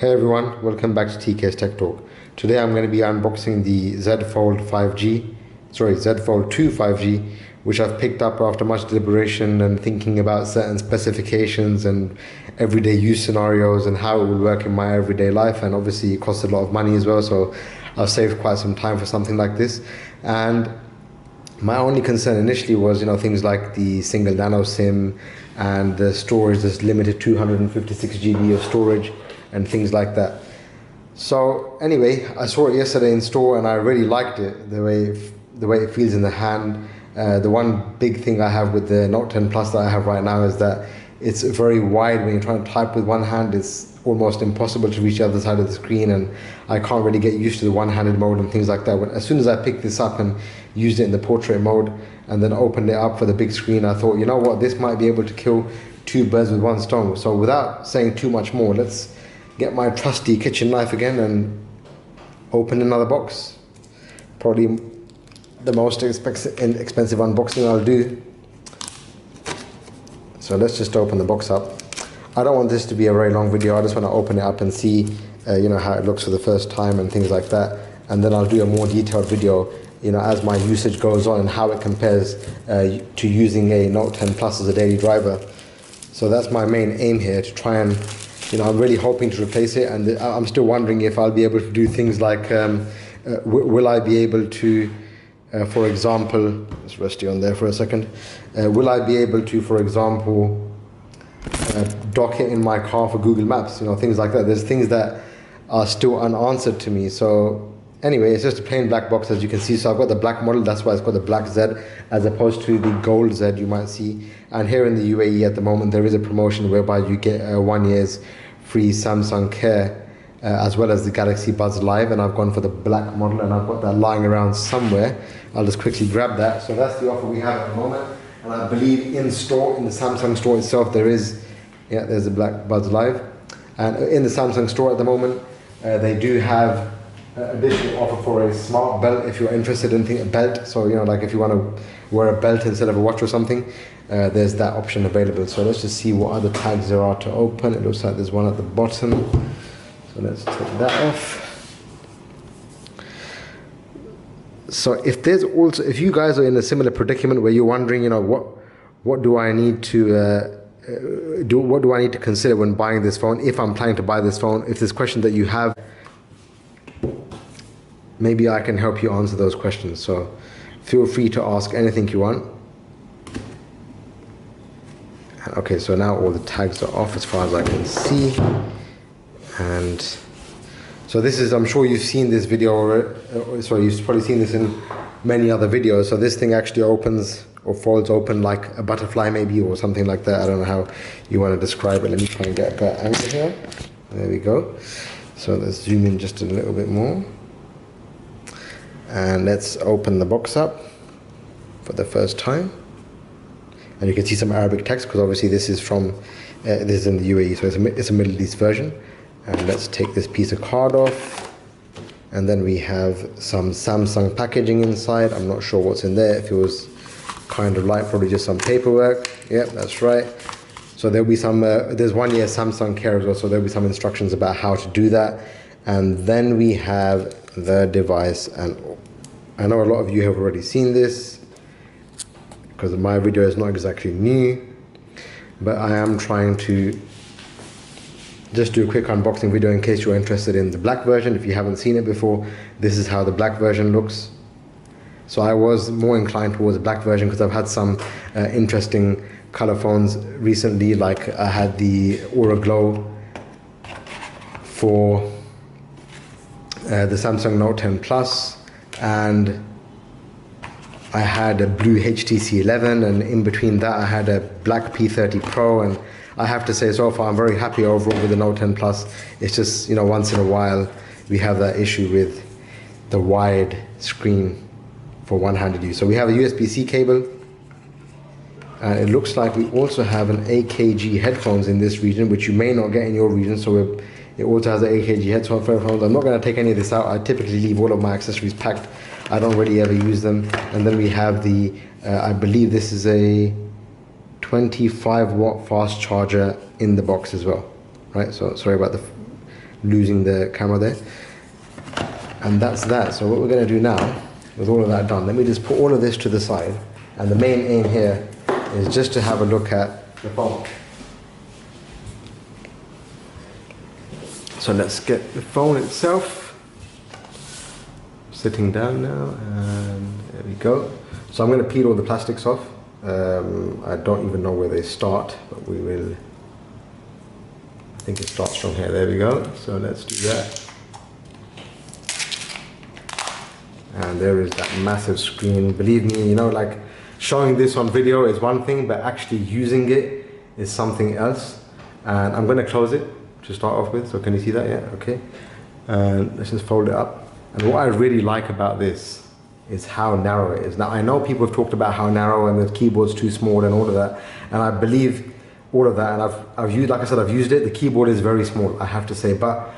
Hey everyone, welcome back to TK's Tech Talk. Today I'm going to be unboxing the Z Fold 2 5G, which I've picked up after much deliberation and thinking about certain specifications and everyday use scenarios and how it will work in my everyday life. And obviously it costs a lot of money as well, so I've saved quite some time for something like this. And my only concern initially was, things like the single nano SIM and the storage, this limited 256 GB of storage and things like that. So anyway, I saw it yesterday in store and I really liked it, the way it feels in the hand. The one big thing I have with the Note 10 Plus that I have right now is that it's very wide. When you're trying to type with one hand, it's almost impossible to reach the other side of the screen, and I can't really get used to the one-handed mode and things like that. As soon as I picked this up and used it in the portrait mode and then opened it up for the big screen, I thought, you know what, this might be able to kill two birds with one stone. So without saying too much more, let's get my trusty kitchen knife again and open another box. Probably the most expensive unboxing I'll do. So let's just open the box up. I don't want this to be a very long video. I just want to open it up and see how it looks for the first time and things like that, and then I'll do a more detailed video as my usage goes on and how it compares to using a Note 10 Plus as a daily driver. So that's my main aim here, to try and I'm really hoping to replace it, and I'm still wondering if I'll be able to do things like will I be able to for example, let's rest you on there for a second, will I be able to, for example, dock it in my car for Google Maps, things like that. There's things that are still unanswered to me. So anyway, it's just a plain black box, as you can see. So I've got the black model, that's why it's got the black Z as opposed to the gold Z you might see. And here in the UAE at the moment there is a promotion whereby you get 1 year's free Samsung Care as well as the Galaxy Buds Live, and I've gone for the black model, and I've got that lying around somewhere. I'll just quickly grab that. So that's the offer we have at the moment, and I believe in store, in the Samsung store itself, there's the black Buds Live. And in the Samsung store at the moment, they do have additional offer for a smart belt if you're interested in a belt. So like if you want to wear a belt instead of a watch or something, there's that option available. So let's just see what other tags there are to open. It looks like there's one at the bottom, so let's take that off. So if you guys are in a similar predicament where you're wondering, what do I need to what do I need to consider when buying this phone, if I'm planning to buy this phone, if there's questions that you have, maybe I can help you answer those questions. So feel free to ask anything you want. Okay, so now all the tags are off as far as I can see. And so this is, I'm sure you've seen this video, you've probably seen this in many other videos. So this thing actually opens or folds open like a butterfly maybe, or something like that. I don't know how you want to describe it. Let me try and get a better angle here. There we go. So let's zoom in just a little bit more. And let's open the box up for the first time. And you can see some Arabic text, because obviously this is from, this is in the UAE, so it's a Middle East version. And let's take this piece of card off. And then we have some Samsung packaging inside. I'm not sure what's in there. If it was kind of light, probably just some paperwork. Yep, that's right. So there'll be some, there's 1 year Samsung Care as well, so there'll be some instructions about how to do that. And then we have the device, and I know a lot of you have already seen this, because my video is not exactly new, but I am trying to just do a quick unboxing video in case you're interested in the black version. If you haven't seen it before, this is how the black version looks. So I was more inclined towards the black version because I've had some interesting color phones recently. Like I had the Aura Glow for the Samsung Note 10 Plus, and I had a blue HTC 11, and in between that I had a black P30 Pro. And I have to say, so far I'm very happy overall with the Note 10 Plus. It's just, once in a while we have that issue with the wide screen for one-handed use. So we have a USB-C cable, and it looks like we also have an AKG headphones in this region, which you may not get in your region. So it also has an AKG headphones. I'm not going to take any of this out. I typically leave all of my accessories packed. I don't really ever use them. And then we have the, I believe this is a 25 watt fast charger in the box as well, right? So sorry about the losing the camera there. And that's that. So what we're going to do now, with all of that done, let me just put all of this to the side. And the main aim here is just to have a look at the phone. So let's get the phone itself. Sitting down now, and there we go. So I'm going to peel all the plastics off. I don't even know where they start, but we will. I think it starts from here. There we go. So let's do that. And there is that massive screen. Believe me, you know, like showing this on video is one thing, but actually using it is something else. And I'm going to close it to start off with. So can you see that? Yeah, okay. And let's just fold it up. And what I really like about this is how narrow it is. Now I know people have talked about how narrow and the keyboard's too small and all of that, and I believe all of that. And I've used, like I said, I've used it. The keyboard is very small, I have to say, but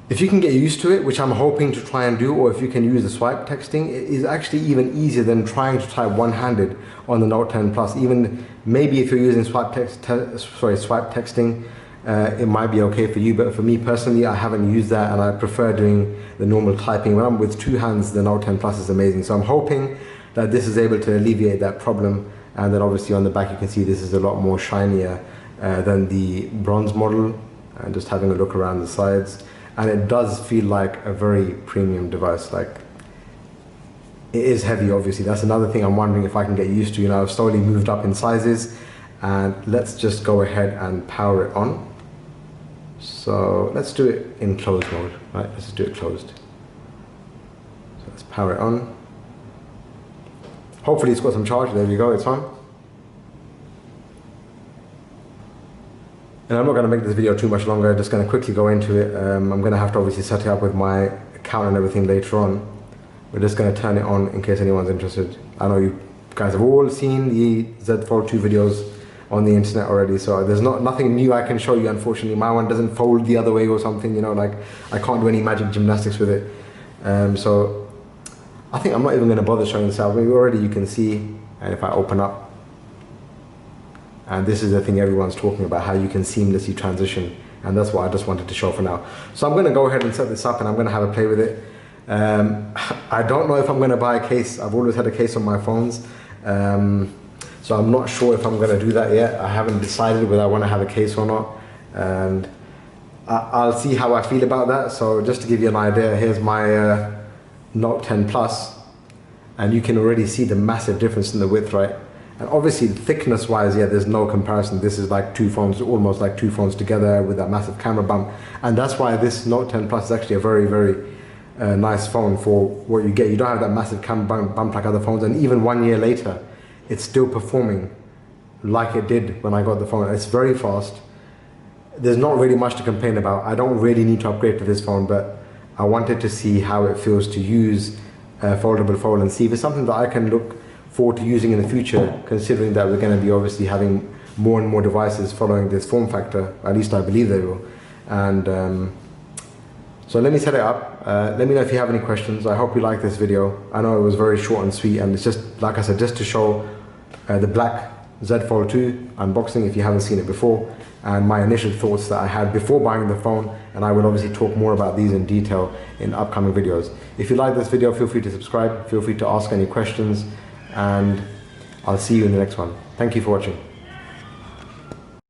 if you can get used to it, which I'm hoping to try and do, or if you can use the swipe texting, it is actually even easier than trying to type one-handed on the Note 10 Plus. Even maybe if you're using swipe texting, it might be okay for you, but for me personally, I haven't used that, and I prefer doing the normal typing. When I'm with two hands, the Note 10 Plus is amazing. So I'm hoping that this is able to alleviate that problem. And then obviously on the back you can see this is a lot more shinier than the bronze model. And just having a look around the sides, and it does feel like a very premium device. Like, it is heavy, obviously. That's another thing I'm wondering if I can get used to. You know, I've slowly moved up in sizes, and let's just go ahead and power it on. So let's do it in closed mode, right? Let's just do it closed. So let's power it on. Hopefully it's got some charge. There we go, it's on. And I'm not going to make this video too much longer, just going to quickly go into it. I'm going to have to obviously set it up with my account and everything later on. We're just going to turn it on in case anyone's interested. I know you guys have all seen the Z Fold 2 videos on the internet already, so there's nothing new I can show you, unfortunately. My one doesn't fold the other way or something, you know, like I can't do any magic gymnastics with it. So I think I'm not even going to bother showing this out. Maybe already you can see, and if I open up, and this is the thing everyone's talking about, how you can seamlessly transition, and that's what I just wanted to show for now. So I'm going to go ahead and set this up, and I'm going to have a play with it. I don't know if I'm going to buy a case. I've always had a case on my phones, so I'm not sure if I'm going to do that yet. I haven't decided whether I want to have a case or not, and I'll see how I feel about that. So just to give you an idea, here's my Note 10 Plus, and you can already see the massive difference in the width, right? And obviously thickness wise, yeah, there's no comparison. This is like two phones, almost like two phones together with that massive camera bump. And that's why this Note 10 Plus is actually a very, very nice phone for what you get. You don't have that massive camera bump like other phones, and even 1 year later, it's still performing like it did when I got the phone. It's very fast. There's not really much to complain about. I don't really need to upgrade to this phone, but I wanted to see how it feels to use a foldable phone and see if it's something that I can look forward to using in the future, considering that we're going to be obviously having more and more devices following this form factor. At least I believe they will. And so let me set it up. Let me know if you have any questions. I hope you like this video. I know it was very short and sweet, and it's just, like I said, just to show the black Z Fold 2 unboxing if you haven't seen it before, and my initial thoughts that I had before buying the phone. And I will obviously talk more about these in detail in upcoming videos. If you like this video, feel free to subscribe, feel free to ask any questions, and I'll see you in the next one. Thank you for watching.